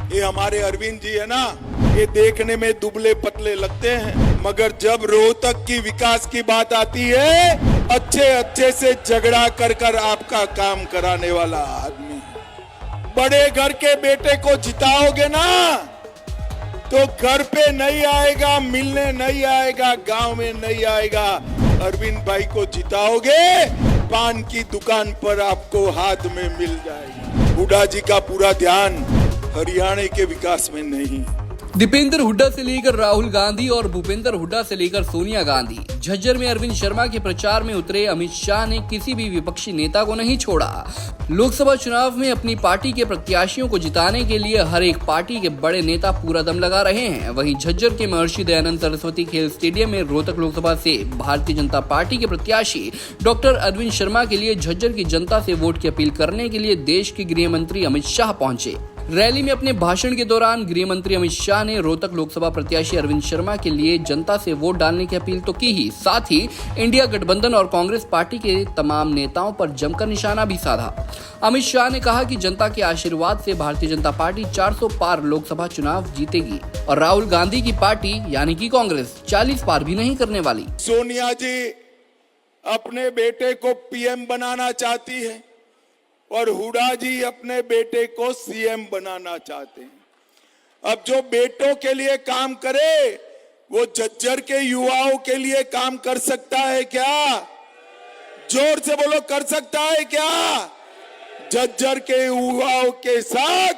ये हमारे अरविंद जी है ना, ये देखने में दुबले पतले लगते हैं, मगर जब रोहतक की विकास की बात आती है, अच्छे से झगड़ा कर आपका काम कराने वाला आदमी। बड़े घर के बेटे को जिताओगे ना तो घर पे नहीं आएगा, मिलने नहीं आएगा, गांव में नहीं आएगा। अरविंद भाई को जिताओगे, पान की दुकान पर आपको हाथ में मिल जाएगा। हुड्डा जी का पूरा ध्यान हरियाणा के विकास में नहीं। दीपेंद्र हुड्डा से लेकर राहुल गांधी और भूपेंद्र हुड्डा से लेकर सोनिया गांधी, झज्जर में अरविंद शर्मा के प्रचार में उतरे अमित शाह ने किसी भी विपक्षी नेता को नहीं छोड़ा। लोकसभा चुनाव में अपनी पार्टी के प्रत्याशियों को जिताने के लिए हर एक पार्टी के बड़े नेता पूरा दम लगा रहे हैं। वहीं झज्जर के महर्षि दयानंद सरस्वती खेल स्टेडियम में रोहतक लोकसभा से भारतीय जनता पार्टी के प्रत्याशी डॉक्टर अरविंद शर्मा के लिए झज्जर की जनता से वोट की अपील करने के लिए देश के गृह मंत्री अमित शाह पहुंचे। रैली में अपने भाषण के दौरान गृह मंत्री अमित शाह ने रोहतक लोकसभा प्रत्याशी अरविंद शर्मा के लिए जनता से वोट डालने की अपील तो की ही, साथ ही इंडिया गठबंधन और कांग्रेस पार्टी के तमाम नेताओं पर जमकर निशाना भी साधा। अमित शाह ने कहा कि जनता के आशीर्वाद से भारतीय जनता पार्टी 400 पार लोकसभा चुनाव जीतेगी और राहुल गांधी की पार्टी यानी कि कांग्रेस 40 पार भी नहीं करने वाली। सोनिया जी अपने बेटे को पीएम बनाना चाहती है और हुड्डा जी अपने बेटे को सीएम बनाना चाहते हैं। अब जो बेटों के लिए काम करे वो झज्जर के युवाओं के लिए काम कर सकता है क्या? जोर से बोलो, कर सकता है क्या? झज्जर के युवाओं के साथ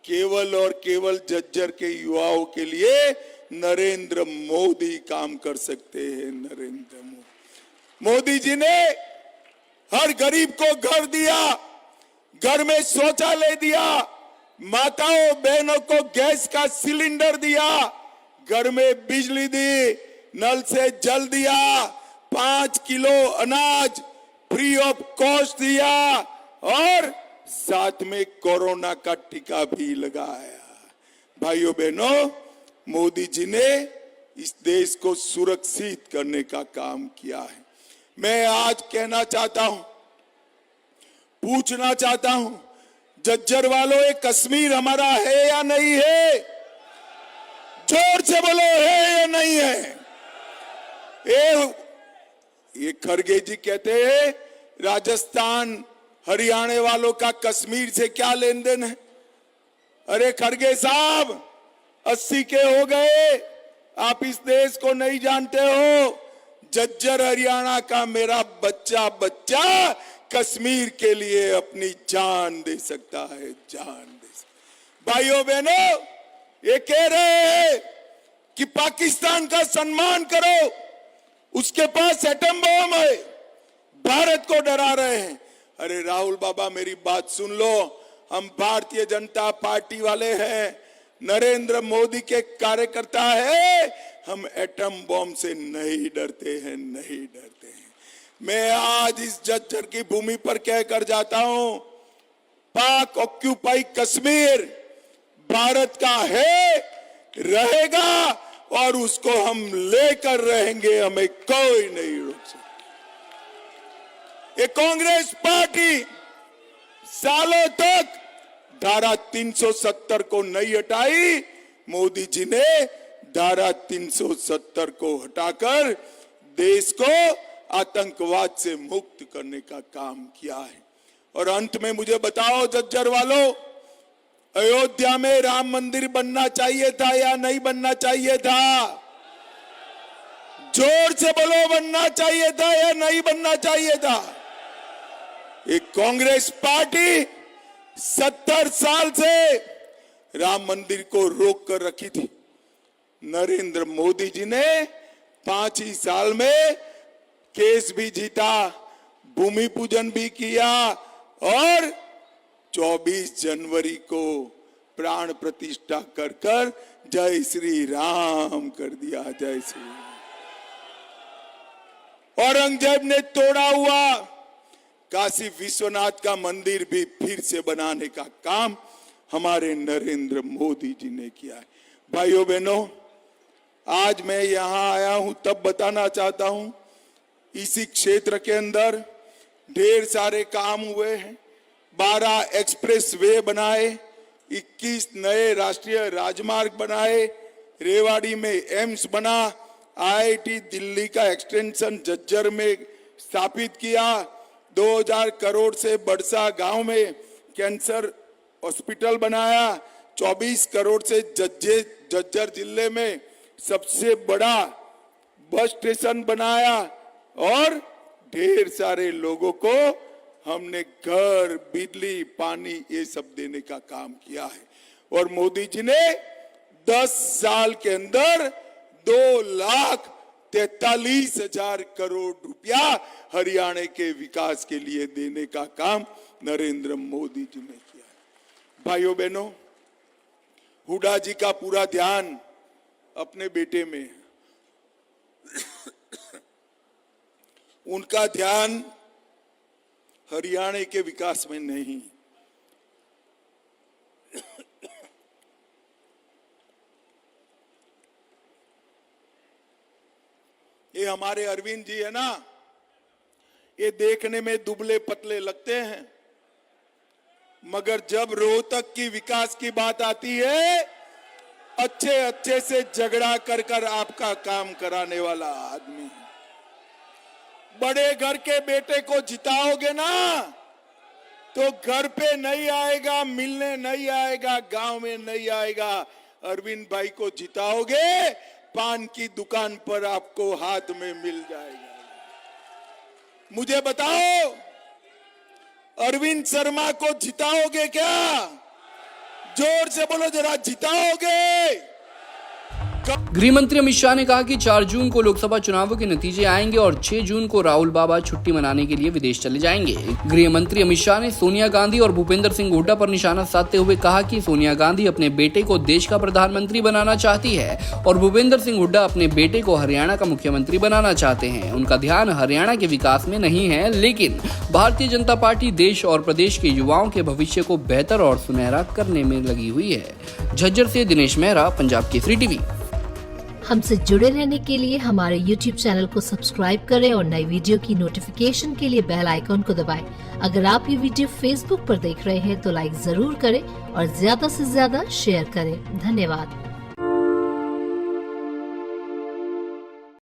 केवल और केवल झज्जर के युवाओं के लिए नरेंद्र मोदी काम कर सकते हैं। नरेंद्र मोदी जी ने हर गरीब को घर दिया, घर में शौचालय दिया, माताओं बहनों को गैस का सिलेंडर दिया, घर में बिजली दी, नल से जल दिया, 5 किलो अनाज फ्री ऑफ कॉस्ट दिया और साथ में कोरोना का टीका भी लगाया। भाइयों बहनों, मोदी जी ने इस देश को सुरक्षित करने का काम किया है। मैं आज कहना चाहता हूं, पूछना चाहता हूं, झज्जर वालों, ये कश्मीर हमारा है या नहीं है? जोर से बोलो, है या नहीं है? ये खड़गे जी कहते हैं राजस्थान हरियाणा वालों का कश्मीर से क्या लेन देन है? अरे खड़गे साहब, 80 के हो गए, आप इस देश को नहीं जानते हो। झज्जर हरियाणा का मेरा बच्चा कश्मीर के लिए अपनी जान दे सकता है, जान दे सकता। भाइयों बहनों, ये कह रहे हैं कि पाकिस्तान का सम्मान करो, उसके पास एटम बम है, भारत को डरा रहे हैं। अरे राहुल बाबा, मेरी बात सुन लो, हम भारतीय जनता पार्टी वाले हैं, नरेंद्र मोदी के कार्यकर्ता है, हम एटम बम से नहीं डरते हैं, नहीं डरते हैं। मैं आज इस झज्जर की भूमि पर कहकर जाता हूं, पाक ऑक्यूपाई कश्मीर भारत का है, रहेगा और उसको हम लेकर रहेंगे, हमें कोई नहीं रोक सकता। ये कांग्रेस पार्टी सालों तक धारा 370 को नहीं हटाई, मोदी जी ने धारा 370 को हटाकर देश को आतंकवाद से मुक्त करने का काम किया है। और अंत में मुझे बताओ झज्जर वालों, अयोध्या में राम मंदिर बनना चाहिए था या नहीं बनना चाहिए था? जोर से बोलो, बनना चाहिए था या नहीं बनना चाहिए था? एक कांग्रेस पार्टी 70 साल से राम मंदिर को रोक कर रखी थी। नरेंद्र मोदी जी ने 5 ही साल में केस भी जीता, भूमि पूजन भी किया और 24 जनवरी को प्राण प्रतिष्ठा कर जय श्री राम कर दिया, जय श्री राम। औरंगजेब ने तोड़ा हुआ काशी विश्वनाथ का मंदिर भी फिर से बनाने का काम हमारे नरेंद्र मोदी जी ने किया है। भाइयों बहनों, आज मैं यहां आया हूं तब बताना चाहता हूं, इसी क्षेत्र के अंदर ढेर सारे काम हुए हैं। 12 एक्सप्रेस वे बनाए, 21 नए राष्ट्रीय राजमार्ग बनाए, रेवाड़ी में एम्स बना, आईआईटी दिल्ली का एक्सटेंशन झज्जर में स्थापित किया, 2000 करोड़ से बड़सा गांव में कैंसर हॉस्पिटल बनाया, 24 करोड़ से झज्जर जिले में सबसे बड़ा बस स्टेशन बनाया और ढेर सारे लोगों को हमने घर, बिजली, पानी ये सब देने का काम किया है। और मोदी जी ने 10 साल के अंदर 2,43,000 करोड़ रुपया हरियाणा के विकास के लिए देने का काम नरेंद्र मोदी जी ने किया है। भाइयों बहनों, हुड्डा जी का पूरा ध्यान अपने बेटे में है। उनका ध्यान हरियाणा के विकास में नहीं। ये हमारे अरविंद जी है ना, ये देखने में दुबले पतले लगते हैं, मगर जब रोहतक की विकास की बात आती है, अच्छे से झगड़ा कर आपका काम कराने वाला आदमी है। बड़े घर के बेटे को जिताओगे ना तो घर पे नहीं आएगा, मिलने नहीं आएगा, गांव में नहीं आएगा। अरविंद भाई को जिताओगे, पान की दुकान पर आपको हाथ में मिल जाएगा। मुझे बताओ, अरविंद शर्मा को जिताओगे क्या? जोर से बोलो जरा, जिताओगे? गृह मंत्री अमित शाह ने कहा कि 4 जून को लोकसभा चुनावों के नतीजे आएंगे और 6 जून को राहुल बाबा छुट्टी मनाने के लिए विदेश चले जाएंगे। गृह मंत्री अमित शाह ने सोनिया गांधी और भूपेंद्र सिंह हुड्डा पर निशाना साधते हुए कहा कि सोनिया गांधी अपने बेटे को देश का प्रधानमंत्री बनाना चाहती है और भूपेंद्र सिंह हुड्डा अपने बेटे को हरियाणा का मुख्यमंत्री बनाना चाहते हैं। उनका ध्यान हरियाणा के विकास में नहीं है, लेकिन भारतीय जनता पार्टी देश और प्रदेश के युवाओं के भविष्य को बेहतर और सुनहरा करने में लगी हुई है। झज्जर से दिनेश मेहरा, पंजाब केसरी टीवी। हमसे जुड़े रहने के लिए हमारे YouTube चैनल को सब्सक्राइब करें और नई वीडियो की नोटिफिकेशन के लिए बेल आइकॉन को दबाएं। अगर आप ये वीडियो Facebook पर देख रहे हैं तो लाइक जरूर करें और ज्यादा से ज्यादा शेयर करें। धन्यवाद।